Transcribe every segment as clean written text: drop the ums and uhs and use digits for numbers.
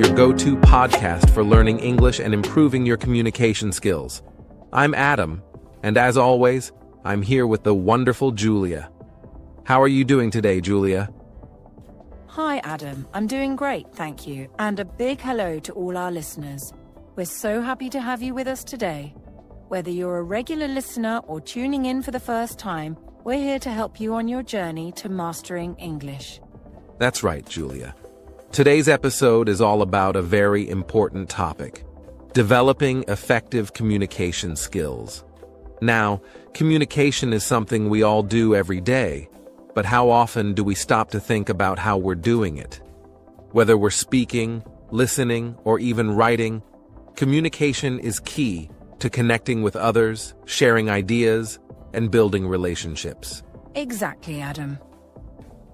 your go-to podcast for learning English and improving your communication skills. I'm Adam, and as always, I'm here with the wonderful Julia. How are you doing today, Julia? Hi, Adam. I'm doing great, thank you. And a big hello to all our listeners. We're so happy to have you with us today. Whether you're a regular listener or tuning in for the first time, we're here to help you on your journey to mastering English. That's right, Julia. Today's episode is all about a very important topic: developing effective communication skills. Now, communication is something we all do every day, but how often do we stop to think about how we're doing it? Whether we're speaking, listening, or even writing, communication is key to connecting with others, sharing ideas, and building relationships. Exactly, Adam.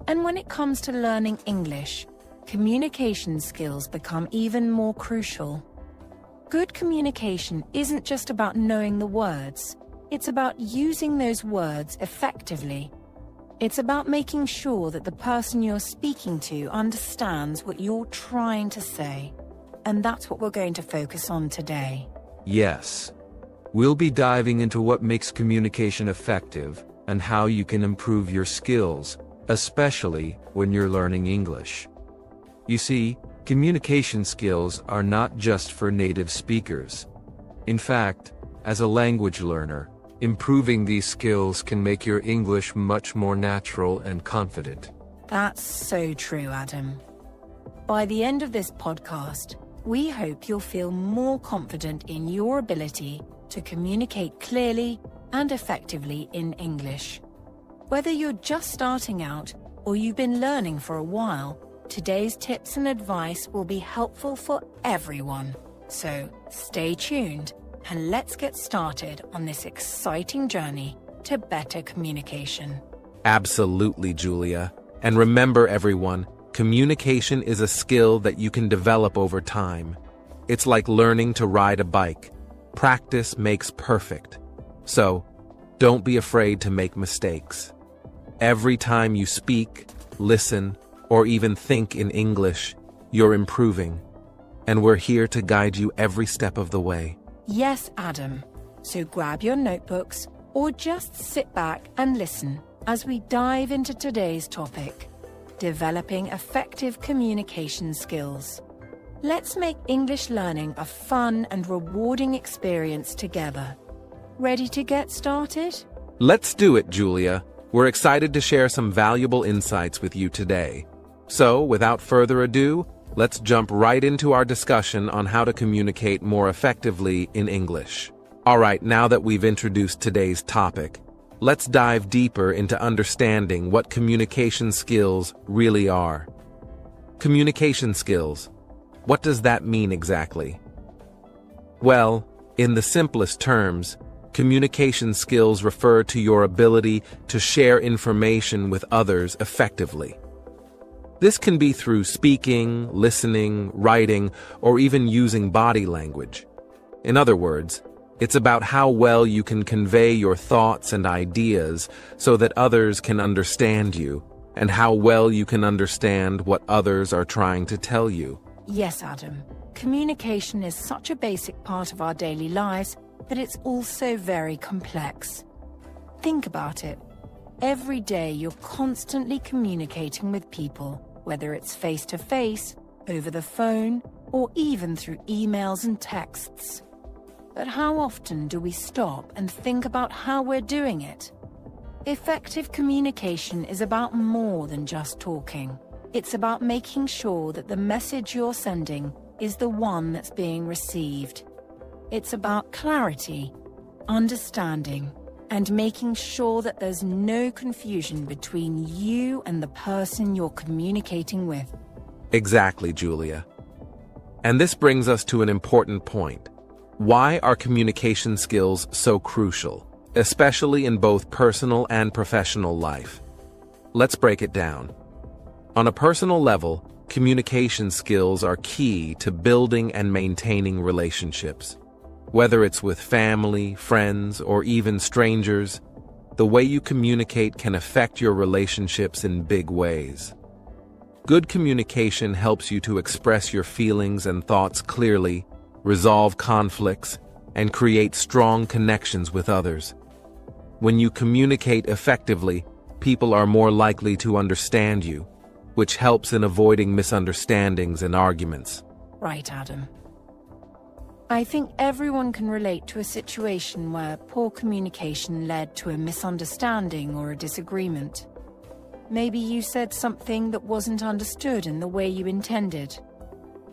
And when it comes to learning English, communication skills become even more crucial. Good communication isn't just about knowing the words, it's about using those words effectively. It's about making sure that the person you're speaking to understands what you're trying to say. And that's what we're going to focus on today. Yes. We'll be diving into what makes communication effective and how you can improve your skills, especially when you're learning English. You see, communication skills are not just for native speakers. In fact, as a language learner, improving these skills can make your English much more natural and confident. That's so true, Adam. By the end of this podcast, we hope you'll feel more confident in your ability to communicate clearly and effectively in English. Whether you're just starting out or you've been learning for a while, today's tips and advice will be helpful for everyone. So stay tuned and let's get started on this exciting journey to better communication. Absolutely, Julia. And remember, everyone, communication is a skill that you can develop over time. It's like learning to ride a bike. Practice makes perfect. So, don't be afraid to make mistakes. Every time you speak, listen, or even think in English, you're improving. And we're here to guide you every step of the way. Yes, Adam. So grab your notebooks or just sit back and listen as we dive into today's topic: developing effective communication skills. Let's make English learning a fun and rewarding experience together. Ready to get started? Let's do it, Julia. We're excited to share some valuable insights with you today. So, without further ado, let's jump right into our discussion on how to communicate more effectively in English. All right, now that we've introduced today's topic, let's dive deeper into understanding what communication skills really are. Communication skills. What does that mean exactly? Well, in the simplest terms, communication skills refer to your ability to share information with others effectively. This can be through speaking, listening, writing, or even using body language. In other words, it's about how well you can convey your thoughts and ideas so that others can understand you, and how well you can understand what others are trying to tell you. Yes, Adam. Communication is such a basic part of our daily lives, but it's also very complex. Think about it. Every day you're constantly communicating with people, whether it's face-to-face, over the phone, or even through emails and texts. But how often do we stop and think about how we're doing it? Effective communication is about more than just talking. It's about making sure that the message you're sending is the one that's being received. It's about clarity, understanding, and making sure that there's no confusion between you and the person you're communicating with. Exactly, Julia. And this brings us to an important point. Why are communication skills so crucial, especially in both personal and professional life? Let's break it down. On a personal level, communication skills are key to building and maintaining relationships. Whether it's with family, friends, or even strangers, the way you communicate can affect your relationships in big ways. Good communication helps you to express your feelings and thoughts clearly, resolve conflicts, and create strong connections with others. When you communicate effectively, people are more likely to understand you, which helps in avoiding misunderstandings and arguments. Right, Adam. I think everyone can relate to a situation where poor communication led to a misunderstanding or a disagreement. Maybe you said something that wasn't understood in the way you intended.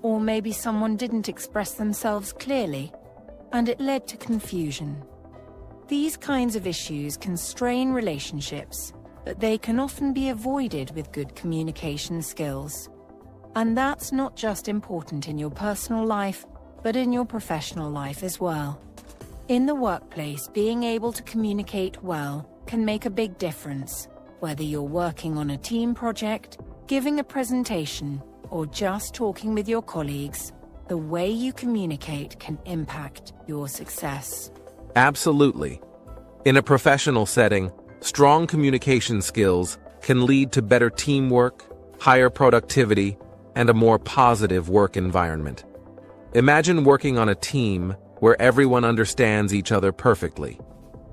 Or maybe someone didn't express themselves clearly, and it led to confusion. These kinds of issues can strain relationships, but they can often be avoided with good communication skills. And that's not just important in your personal life, but in your professional life as well. In the workplace, being able to communicate well can make a big difference, whether you're working on a team project, giving a presentation, or just talking with your colleagues. The way you communicate can impact your success. Absolutely. In a professional setting, strong communication skills can lead to better teamwork, higher productivity, and a more positive work environment. Imagine working on a team where everyone understands each other perfectly.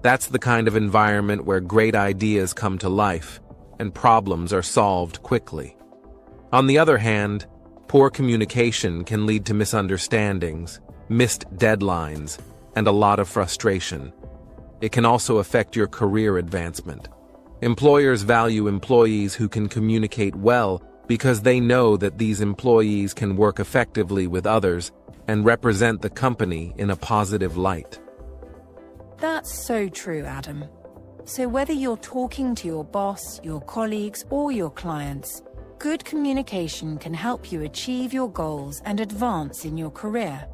That's the kind of environment where great ideas come to life and problems are solved quickly. On the other hand, poor communication can lead to misunderstandings, missed deadlines, and a lot of frustration. It can also affect your career advancement. Employers value employees who can communicate well because they know that these employees can work effectively with others and represent the company in a positive light. That's so true, Adam. So whether you're talking to your boss, your colleagues, or your clients, good communication can help you achieve your goals and advance in your career.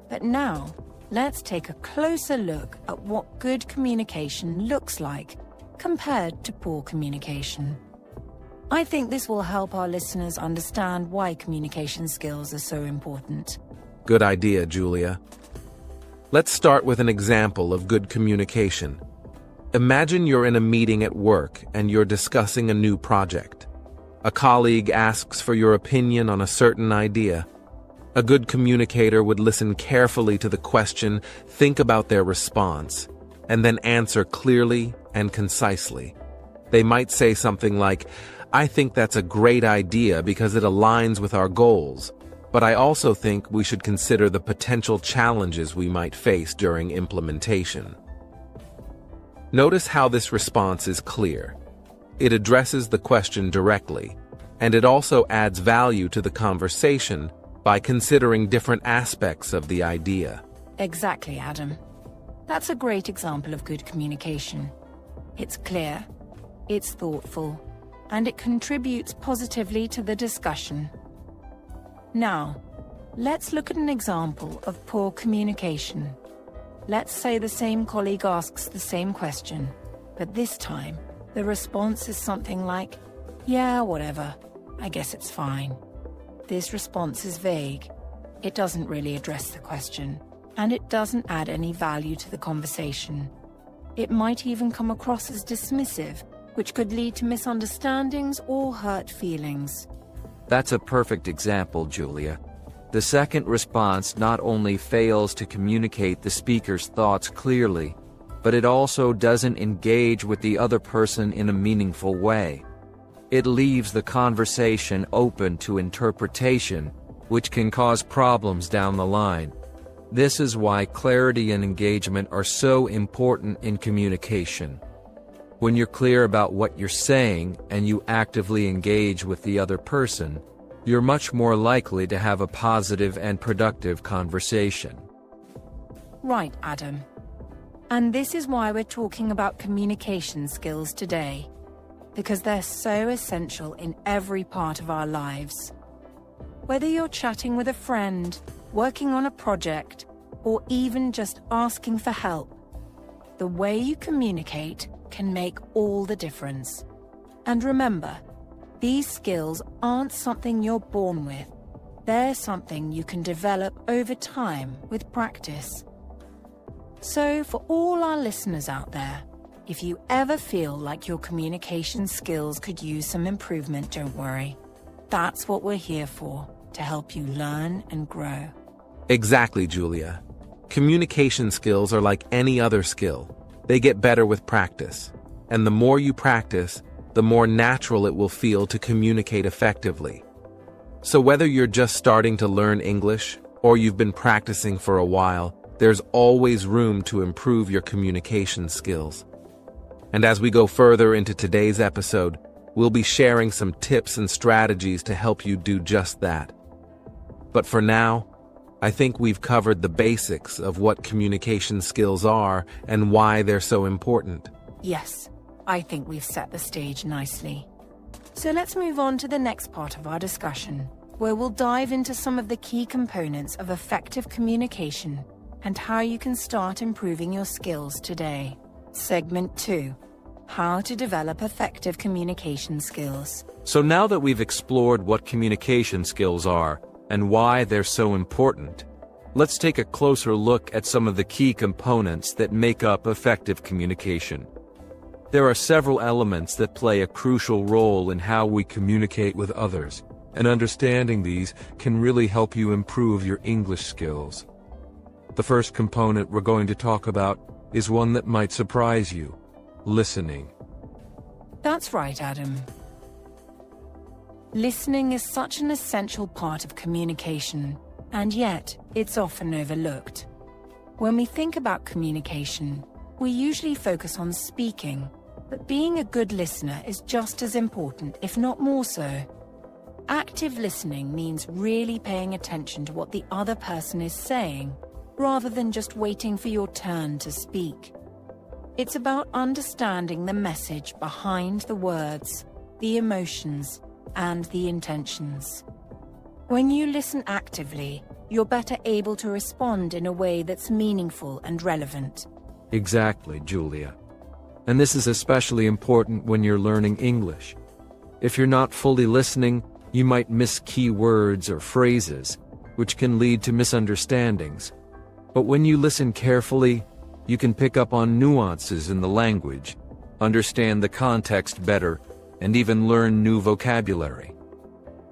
But now, let's take a closer look at what good communication looks like compared to poor communication. I think this will help our listeners understand why communication skills are so important. Good idea, Julia. Let's start with an example of good communication. Imagine you're in a meeting at work and you're discussing a new project. A colleague asks for your opinion on a certain idea. A good communicator would listen carefully to the question, think about their response, and then answer clearly and concisely. They might say something like, "I think that's a great idea because it aligns with our goals, but I also think we should consider the potential challenges we might face during implementation." Notice how this response is clear. It addresses the question directly, and it also adds value to the conversation by considering different aspects of the idea. Exactly, Adam. That's a great example of good communication. It's clear, it's thoughtful, and it contributes positively to the discussion. Now, let's look at an example of poor communication. Let's say the same colleague asks the same question, but this time, the response is something like, "Yeah, whatever, I guess it's fine." This response is vague. It doesn't really address the question, and it doesn't add any value to the conversation. It might even come across as dismissive, which could lead to misunderstandings or hurt feelings. That's a perfect example, Julia. The second response not only fails to communicate the speaker's thoughts clearly, but it also doesn't engage with the other person in a meaningful way. It leaves the conversation open to interpretation, which can cause problems down the line. This is why clarity and engagement are so important in communication. When you're clear about what you're saying and you actively engage with the other person, you're much more likely to have a positive and productive conversation. Right, Adam. And this is why we're talking about communication skills today, because they're so essential in every part of our lives. Whether you're chatting with a friend, working on a project, or even just asking for help, the way you communicate can make all the difference. And remember, these skills aren't something you're born with. They're something you can develop over time with practice. So for all our listeners out there, if you ever feel like your communication skills could use some improvement, don't worry. That's what we're here for, to help you learn and grow. Exactly, Julia. Communication skills are like any other skill. They get better with practice. And the more you practice, the more natural it will feel to communicate effectively. So whether you're just starting to learn English or you've been practicing for a while, there's always room to improve your communication skills. And as we go further into today's episode, we'll be sharing some tips and strategies to help you do just that. But for now, I think we've covered the basics of what communication skills are and why they're so important. Yes, I think we've set the stage nicely. So let's move on to the next part of our discussion, where we'll dive into some of the key components of effective communication and how you can start improving your skills today. Segment 2. How to develop effective communication skills. So now that we've explored what communication skills are and why they're so important, let's take a closer look at some of the key components that make up effective communication. There are several elements that play a crucial role in how we communicate with others, and understanding these can really help you improve your English skills. The first component we're going to talk about is one that might surprise you: listening. That's right, Adam. Listening is such an essential part of communication, and yet it's often overlooked. When we think about communication, we usually focus on speaking, but being a good listener is just as important, if not more so. Active listening means really paying attention to what the other person is saying, rather than just waiting for your turn to speak. It's about understanding the message behind the words, the emotions, and the intentions. When you listen actively, you're better able to respond in a way that's meaningful and relevant. Exactly, Julia. And this is especially important when you're learning English. If you're not fully listening, you might miss key words or phrases, which can lead to misunderstandings. But when you listen carefully, you can pick up on nuances in the language, understand the context better, and even learn new vocabulary.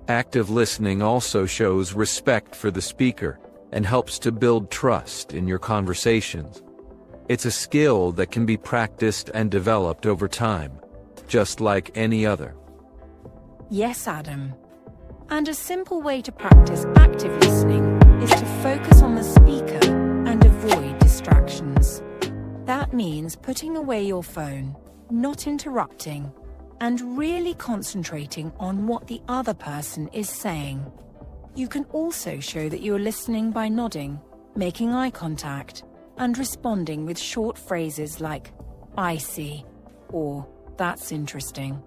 Active listening also shows respect for the speaker and helps to build trust in your conversations. It's a skill that can be practiced and developed over time, just like any other. Yes, Adam. And a simple way to practice active listening is to focus on the speaker and avoid distractions. That means putting away your phone, not interrupting, and really concentrating on what the other person is saying. You can also show that you're listening by nodding, making eye contact, and responding with short phrases like, "I see," or "That's interesting."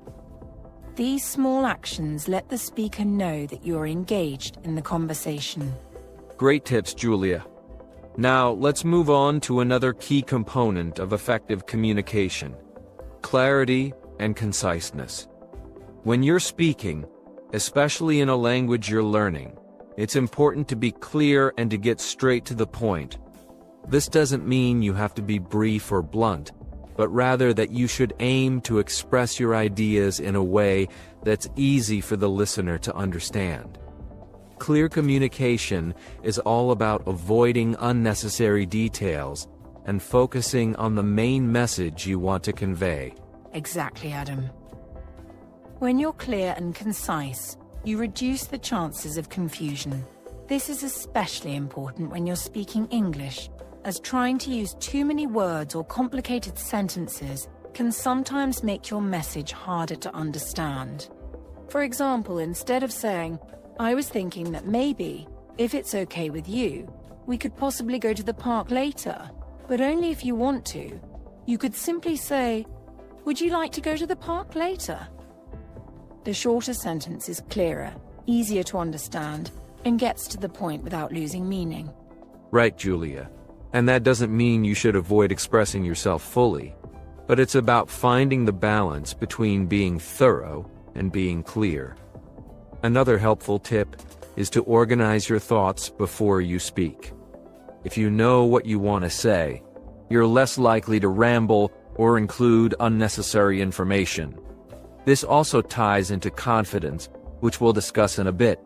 These small actions let the speaker know that you're engaged in the conversation. Great tips, Julia. Now, let's move on to another key component of effective communication: clarity and conciseness. When you're speaking, especially in a language you're learning, it's important to be clear and to get straight to the point. This doesn't mean you have to be brief or blunt, but rather that you should aim to express your ideas in a way that's easy for the listener to understand. Clear communication is all about avoiding unnecessary details and focusing on the main message you want to convey. Exactly, Adam. When you're clear and concise, you reduce the chances of confusion. This is especially important when you're speaking English, as trying to use too many words or complicated sentences can sometimes make your message harder to understand. For example, instead of saying, "I was thinking that maybe, if it's okay with you, we could possibly go to the park later, but only if you want to," you could simply say, "Would you like to go to the park later?" The shorter sentence is clearer, easier to understand, and gets to the point without losing meaning. Right, Julia. And that doesn't mean you should avoid expressing yourself fully, but it's about finding the balance between being thorough and being clear. Another helpful tip is to organize your thoughts before you speak. If you know what you want to say, you're less likely to ramble or include unnecessary information. This also ties into confidence which we'll discuss in a bit.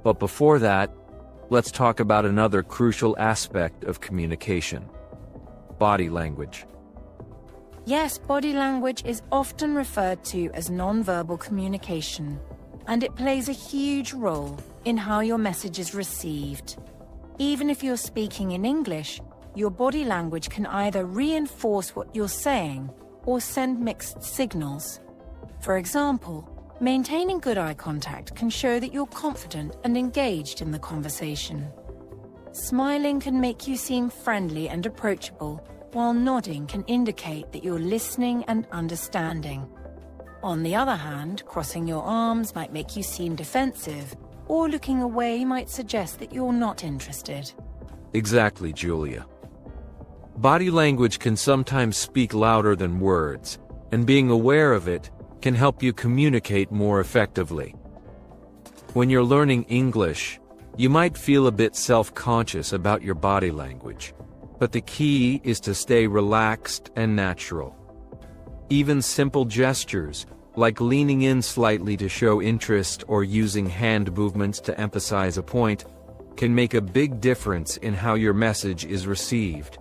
But before that, let's talk about another crucial aspect of communication: body language. Yes, body language is often referred to as non-verbal communication, and it plays a huge role in how your message is received. Even if you're speaking in English, your body language can either reinforce what you're saying or send mixed signals. For example, maintaining good eye contact can show that you're confident and engaged in the conversation. Smiling can make you seem friendly and approachable, while nodding can indicate that you're listening and understanding. On the other hand, crossing your arms might make you seem defensive, or looking away might suggest that you're not interested. Exactly, Julia. Body language can sometimes speak louder than words, and being aware of it can help you communicate more effectively. When you're learning English, you might feel a bit self-conscious about your body language, but the key is to stay relaxed and natural. Even simple gestures, like leaning in slightly to show interest or using hand movements to emphasize a point, can make a big difference in how your message is received.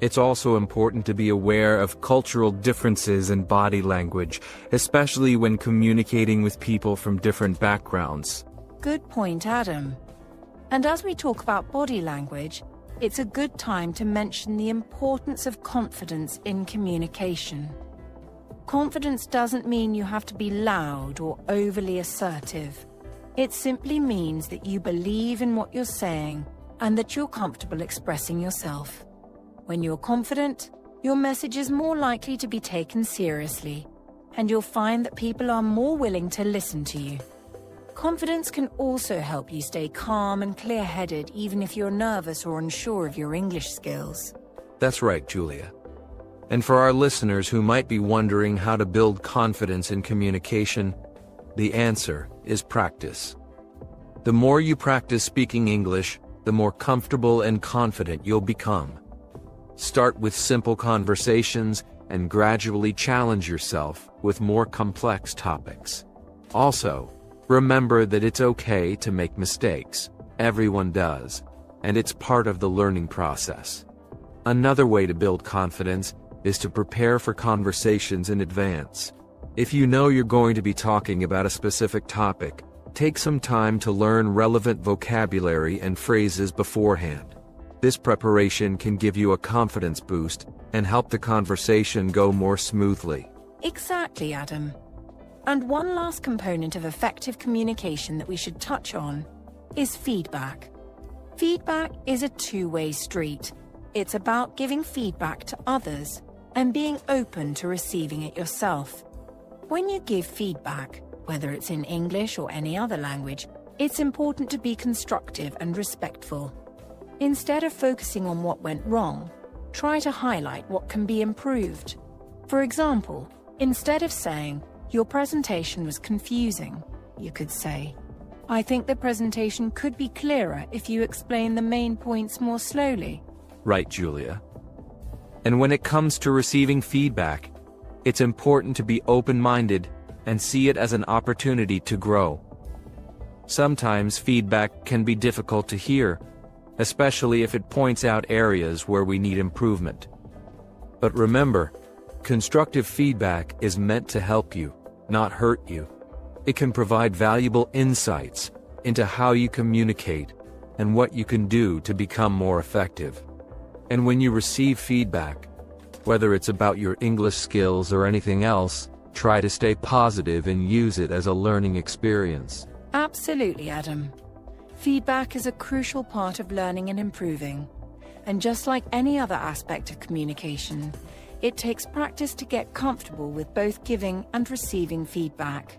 It's also important to be aware of cultural differences in body language, especially when communicating with people from different backgrounds. Good point, Adam. And as we talk about body language, it's a good time to mention the importance of confidence in communication. Confidence doesn't mean you have to be loud or overly assertive. It simply means that you believe in what you're saying and that you're comfortable expressing yourself. When you're confident, your message is more likely to be taken seriously, and you'll find that people are more willing to listen to you. Confidence can also help you stay calm and clear-headed even if you're nervous or unsure of your English skills. That's right, Julia. And for our listeners who might be wondering how to build confidence in communication, the answer is practice. The more you practice speaking English, the more comfortable and confident you'll become. Start with simple conversations and gradually challenge yourself with more complex topics. Also, remember that it's okay to make mistakes. Everyone does, and it's part of the learning process. Another way to build confidence is to prepare for conversations in advance. If you know you're going to be talking about a specific topic, take some time to learn relevant vocabulary and phrases beforehand. This preparation can give you a confidence boost and help the conversation go more smoothly. Exactly, Adam. And one last component of effective communication that we should touch on is feedback. Feedback is a two-way street. It's about giving feedback to others and being open to receiving it yourself. When you give feedback, whether it's in English or any other language, it's important to be constructive and respectful. Instead of focusing on what went wrong, try to highlight what can be improved. For example, instead of saying, "Your presentation was confusing," you could say, "I think the presentation could be clearer if you explain the main points more slowly." Right, Julia. And when it comes to receiving feedback, it's important to be open-minded and see it as an opportunity to grow. Sometimes feedback can be difficult to hear, especially if it points out areas where we need improvement. But remember, constructive feedback is meant to help you, not hurt you. It can provide valuable insights into how you communicate and what you can do to become more effective. And when you receive feedback, whether it's about your English skills or anything else, try to stay positive and use it as a learning experience. Absolutely, Adam. Feedback is a crucial part of learning and improving. And just like any other aspect of communication, it takes practice to get comfortable with both giving and receiving feedback.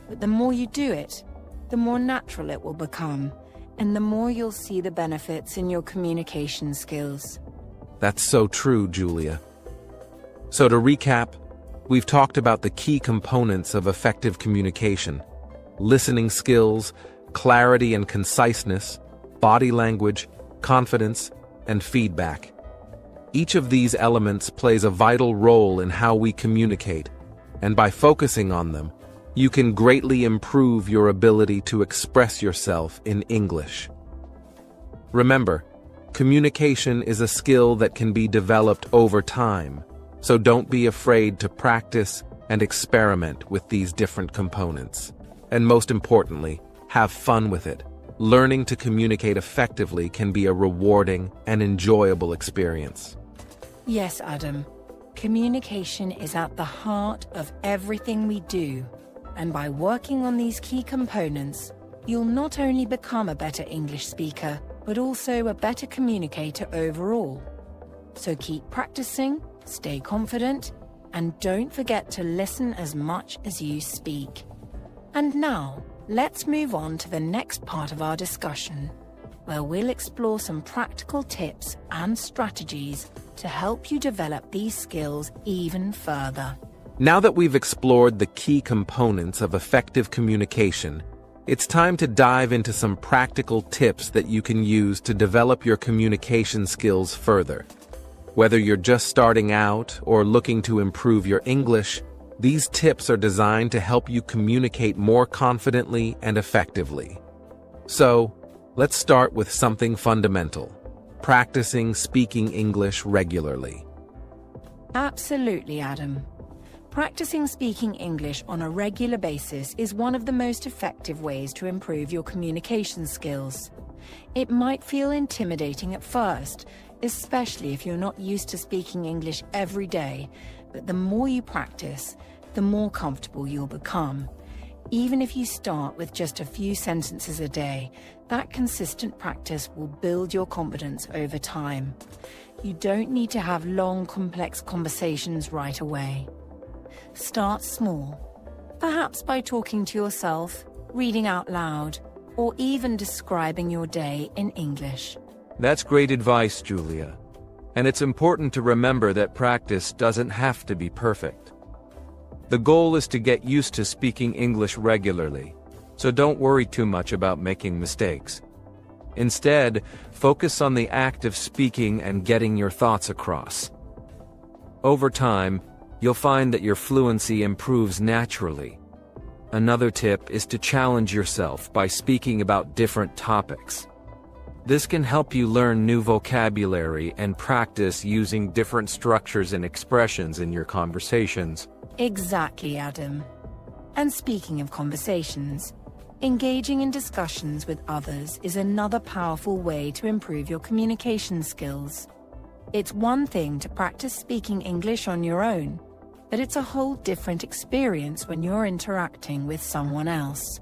But the more you do it, the more natural it will become, and the more you'll see the benefits in your communication skills. That's so true, Julia. So to recap, we've talked about the key components of effective communication: listening skills, clarity and conciseness, body language, confidence, and feedback. Each of these elements plays a vital role in how we communicate, and by focusing on them, you can greatly improve your ability to express yourself in English. Remember, communication is a skill that can be developed over time, so don't be afraid to practice and experiment with these different components. And most importantly, have fun with it. Learning to communicate effectively can be a rewarding and enjoyable experience. Yes, Adam. Communication is at the heart of everything we do, and by working on these key components, you'll not only become a better English speaker, but also a better communicator overall. So keep practicing, stay confident, and don't forget to listen as much as you speak. And now, let's move on to the next part of our discussion, where we'll explore some practical tips and strategies to help you develop these skills even further. Now that we've explored the key components of effective communication, it's time to dive into some practical tips that you can use to develop your communication skills further. Whether you're just starting out or looking to improve your English, these tips are designed to help you communicate more confidently and effectively. So, let's start with something fundamental: practicing speaking English regularly. Absolutely, Adam. Practicing speaking English on a regular basis is one of the most effective ways to improve your communication skills. It might feel intimidating at first, especially if you're not used to speaking English every day, but the more you practice, the more comfortable you'll become. Even if you start with just a few sentences a day, that consistent practice will build your confidence over time. You don't need to have long, complex conversations right away. Start small, perhaps by talking to yourself, reading out loud, or even describing your day in English. That's great advice, Julia. And it's important to remember that practice doesn't have to be perfect. The goal is to get used to speaking English regularly, so don't worry too much about making mistakes. Instead, focus on the act of speaking and getting your thoughts across. Over time, you'll find that your fluency improves naturally. Another tip is to challenge yourself by speaking about different topics. This can help you learn new vocabulary and practice using different structures and expressions in your conversations. Exactly, Adam. And speaking of conversations, engaging in discussions with others is another powerful way to improve your communication skills. It's one thing to practice speaking English on your own, but it's a whole different experience when you're interacting with someone else.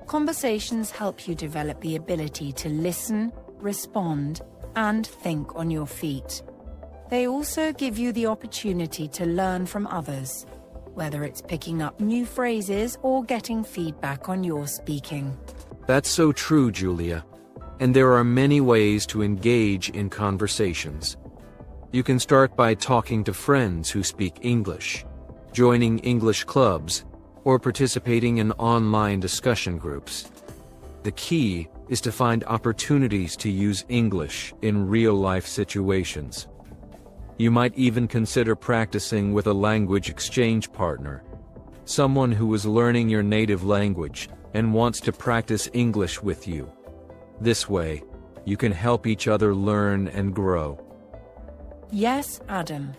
Conversations help you develop the ability to listen, respond, and think on your feet. They also give you the opportunity to learn from others, whether it's picking up new phrases or getting feedback on your speaking. That's so true, Julia. And there are many ways to engage in conversations. You can start by talking to friends who speak English, joining English clubs, or participating in online discussion groups. The key is to find opportunities to use English in real-life situations. You might even consider practicing with a language exchange partner, someone who is learning your native language and wants to practice English with you. This way, you can help each other learn and grow. Yes, Adam.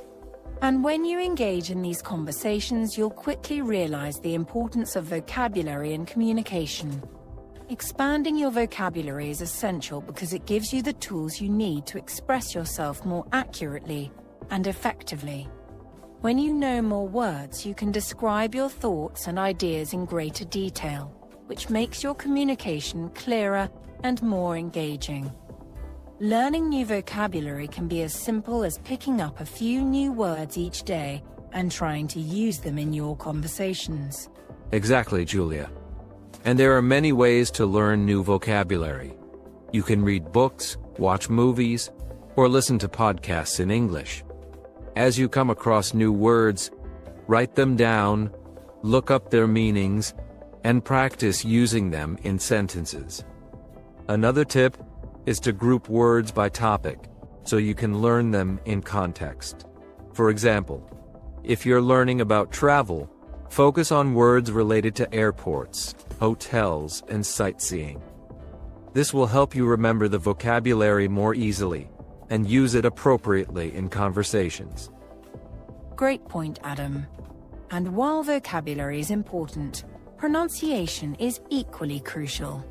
And when you engage in these conversations, you'll quickly realize the importance of vocabulary in communication. Expanding your vocabulary is essential because it gives you the tools you need to express yourself more accurately and effectively. When you know more words, you can describe your thoughts and ideas in greater detail, which makes your communication clearer and more engaging. Learning new vocabulary can be as simple as picking up a few new words each day and trying to use them in your conversations. Exactly, Julia. And there are many ways to learn new vocabulary. You can read books, watch movies, or listen to podcasts in English. As you come across new words, write them down, look up their meanings, and practice using them in sentences. Another tip is to group words by topic, so you can learn them in context. For example, if you're learning about travel, Focus on words related to airports, hotels, and sightseeing. This will help you remember the vocabulary more easily and use it appropriately in conversations. Great point, Adam. And while vocabulary is important, pronunciation is equally crucial.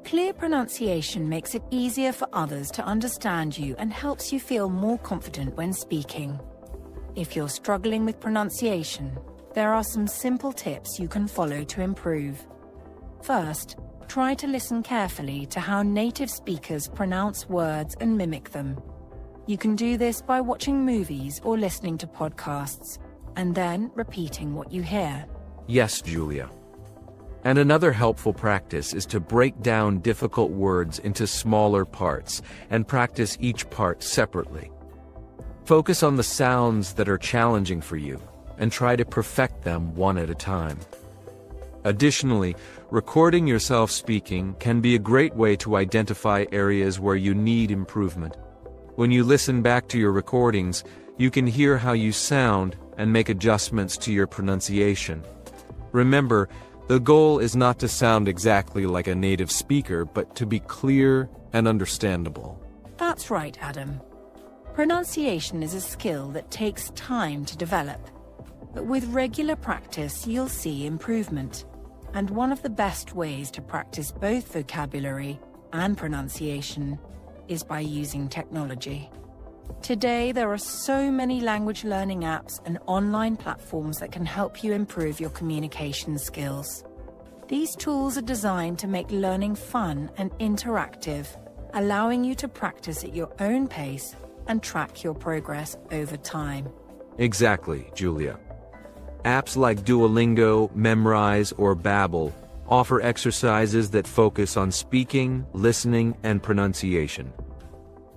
Clear pronunciation makes it easier for others to understand you and helps you feel more confident when speaking. If you're struggling with pronunciation, there are some simple tips you can follow to improve. First, try to listen carefully to how native speakers pronounce words and mimic them. You can do this by watching movies or listening to podcasts, and then repeating what you hear. Yes, Julia. And another helpful practice is to break down difficult words into smaller parts and practice each part separately. Focus on the sounds that are challenging for you and try to perfect them one at a time. Additionally, recording yourself speaking can be a great way to identify areas where you need improvement. When you listen back to your recordings, you can hear how you sound and make adjustments to your pronunciation. Remember, the goal is not to sound exactly like a native speaker, but to be clear and understandable. That's right, Adam. Pronunciation is a skill that takes time to develop. But with regular practice, you'll see improvement. And one of the best ways to practice both vocabulary and pronunciation is by using technology. Today, there are so many language learning apps and online platforms that can help you improve your communication skills. These tools are designed to make learning fun and interactive, allowing you to practice at your own pace and track your progress over time. Exactly, Julia. Apps like Duolingo, Memrise, or Babbel offer exercises that focus on speaking, listening, and pronunciation.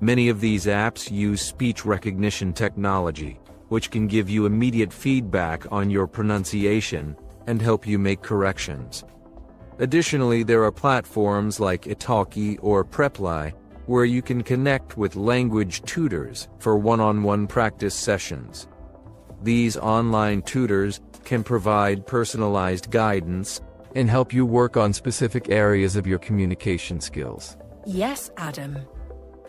Many of these apps use speech recognition technology, which can give you immediate feedback on your pronunciation and help you make corrections. Additionally, there are platforms like Italki or Preply where you can connect with language tutors for one-on-one practice sessions. These online tutors can provide personalized guidance and help you work on specific areas of your communication skills. Yes, Adam.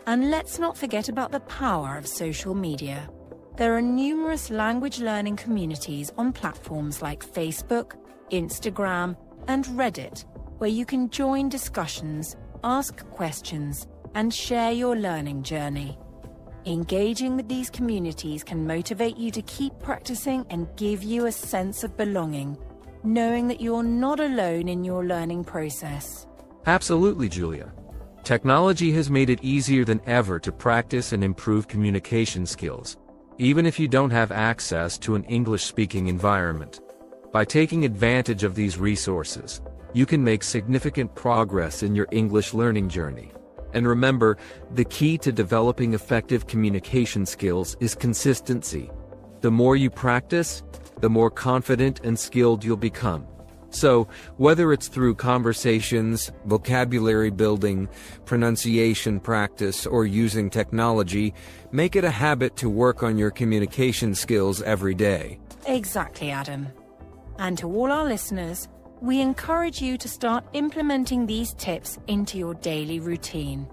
And let's not forget about the power of social media. There are numerous language learning communities on platforms like Facebook, Instagram, and Reddit, where you can join discussions, ask questions, and share your learning journey. Engaging with these communities can motivate you to keep practicing and give you a sense of belonging, knowing that you're not alone in your learning process. Absolutely, Julia. Technology has made it easier than ever to practice and improve communication skills, even if you don't have access to an English-speaking environment. By taking advantage of these resources, you can make significant progress in your English learning journey. And remember, the key to developing effective communication skills is consistency. The more you practice, the more confident and skilled you'll become. So, whether it's through conversations, vocabulary building, pronunciation practice, or using technology, make it a habit to work on your communication skills every day. Exactly, Adam. And to all our listeners, we encourage you to start implementing these tips into your daily routine.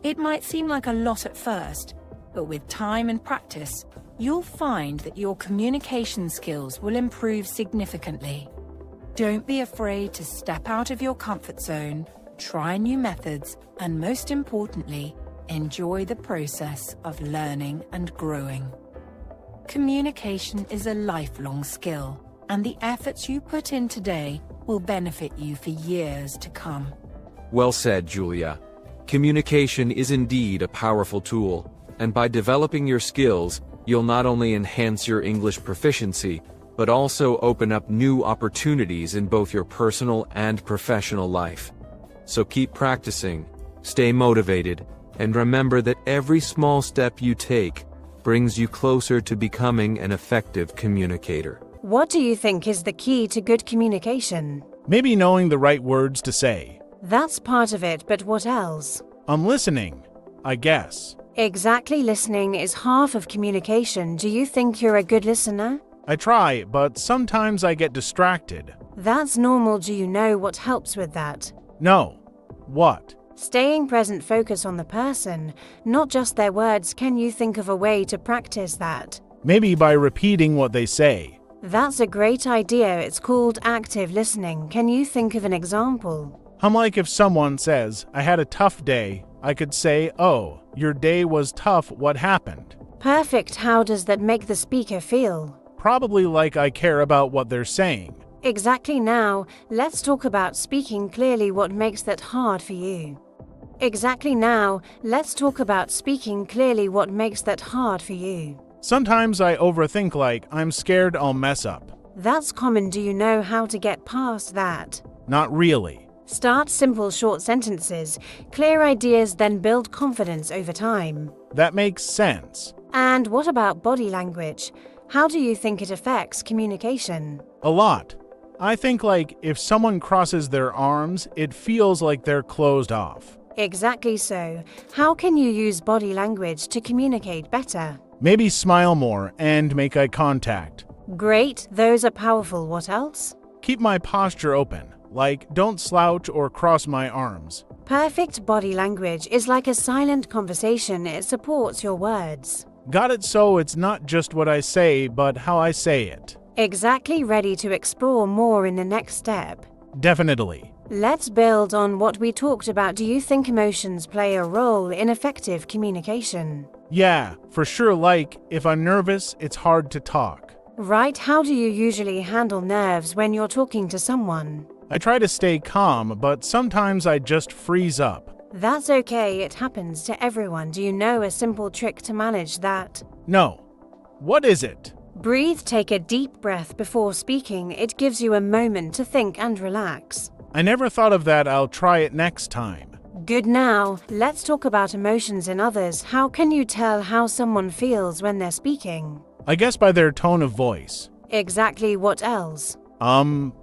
It might seem like a lot at first, but with time and practice, you'll find that your communication skills will improve significantly. Don't be afraid to step out of your comfort zone, try new methods, and most importantly, enjoy the process of learning and growing. Communication is a lifelong skill, and the efforts you put in today will benefit you for years to come. Well said, Julia. Communication is indeed a powerful tool, and by developing your skills, you'll not only enhance your English proficiency, but also open up new opportunities in both your personal and professional life. So keep practicing, stay motivated, and remember that every small step you take brings you closer to becoming an effective communicator. What do you think is the key to good communication? Maybe knowing the right words to say. That's part of it, but what else? I'm listening, I guess. Exactly, listening is half of communication. Do you think you're a good listener? I try, but sometimes I get distracted. That's normal. Do you know what helps with that? No. What? Staying present, focus on the person, not just their words. Can you think of a way to practice that? Maybe by repeating what they say. That's a great idea. It's called active listening. Can you think of an example? Like if someone says, I had a tough day, I could say, oh, your day was tough, what happened? Perfect. How does that make the speaker feel? Probably like I care about what they're saying. Exactly. Now, let's talk about speaking clearly. What makes that hard for you? Exactly. Now, let's talk about speaking clearly. What makes that hard for you? Sometimes I overthink, like I'm scared I'll mess up. That's common. Do you know how to get past that? Not really. Start simple, short sentences, clear ideas, then build confidence over time. That makes sense. And what about body language? How do you think it affects communication? A lot. I think like if someone crosses their arms, it feels like they're closed off. Exactly so. How can you use body language to communicate better? Maybe smile more and make eye contact. Great, those are powerful. What else? Keep my posture open, like don't slouch or cross my arms. Perfect. Body language is like a silent conversation. It supports your words. Got it, so it's not just what I say, but how I say it. Exactly. Ready to explore more in the next step? Definitely. Let's build on what we talked about. Do you think emotions play a role in effective communication? Yeah, for sure, like if I'm nervous, it's hard to talk. Right. How do you usually handle nerves when you're talking to someone? I try to stay calm, but sometimes I just freeze up. That's okay. It happens to everyone. Do you know a simple trick to manage that? No. What is it? Breathe. Take a deep breath before speaking. It gives you a moment to think and relax. I never thought of that. I'll try it next time. Good. Now, let's talk about emotions in others. How can you tell how someone feels when they're speaking? I guess by their tone of voice. Exactly. What else?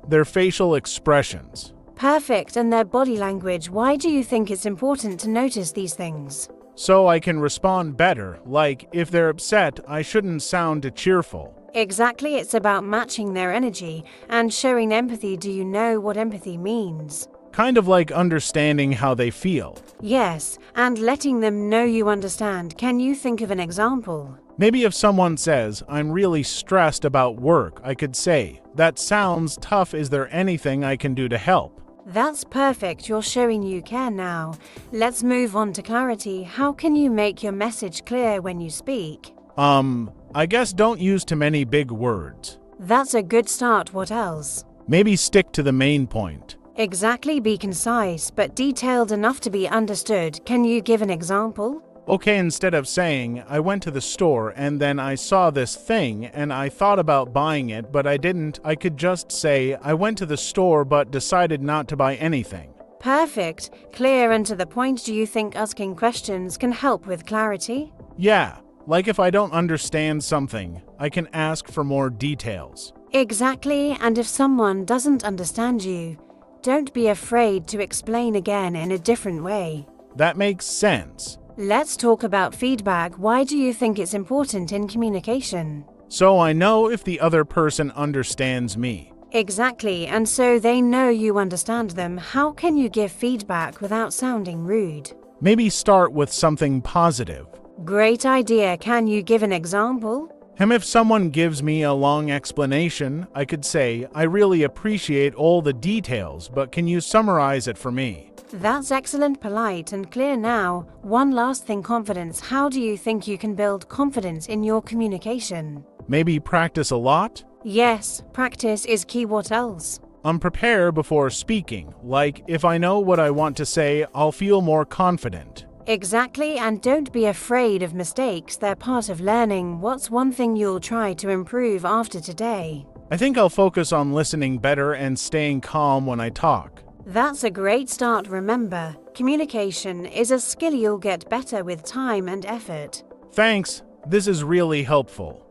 Their facial expressions. Perfect. And their body language. Why do you think it's important to notice these things? So I can respond better, like if they're upset, I shouldn't sound cheerful. Exactly. It's about matching their energy and showing empathy. Do you know what empathy means? Kind of like understanding how they feel. Yes, and letting them know you understand. Can you think of an example? Maybe if someone says, I'm really stressed about work, I could say, that sounds tough. Is there anything I can do to help? That's perfect. You're showing you care now. Let's move on to clarity. How can you make your message clear when you speak? I guess don't use too many big words. That's a good start. What else? Maybe stick to the main point. Exactly. Be concise, but detailed enough to be understood. Can you give an example? Okay, instead of saying, I went to the store and then I saw this thing and I thought about buying it, but I didn't, I could just say, I went to the store but decided not to buy anything. Perfect. Clear and to the point. Do you think asking questions can help with clarity? Yeah, like if I don't understand something, I can ask for more details. Exactly. And if someone doesn't understand you, don't be afraid to explain again in a different way. That makes sense. Let's talk about feedback. Why do you think it's important in communication? So I know if the other person understands me. Exactly, and so they know you understand them. How can you give feedback without sounding rude? Maybe start with something positive. Great idea. Can you give an example? If someone gives me a long explanation, I could say, I really appreciate all the details, but can you summarize it for me? That's excellent, polite and clear. Now, one last thing, confidence. How do you think you can build confidence in your communication? Maybe practice a lot? Yes, practice is key. What else? Prepare before speaking. Like, if I know what I want to say, I'll feel more confident. Exactly, and don't be afraid of mistakes. They're part of learning. What's one thing you'll try to improve after today? I think I'll focus on listening better and staying calm when I talk. That's a great start. Remember, communication is a skill you'll get better with time and effort. Thanks, this is really helpful.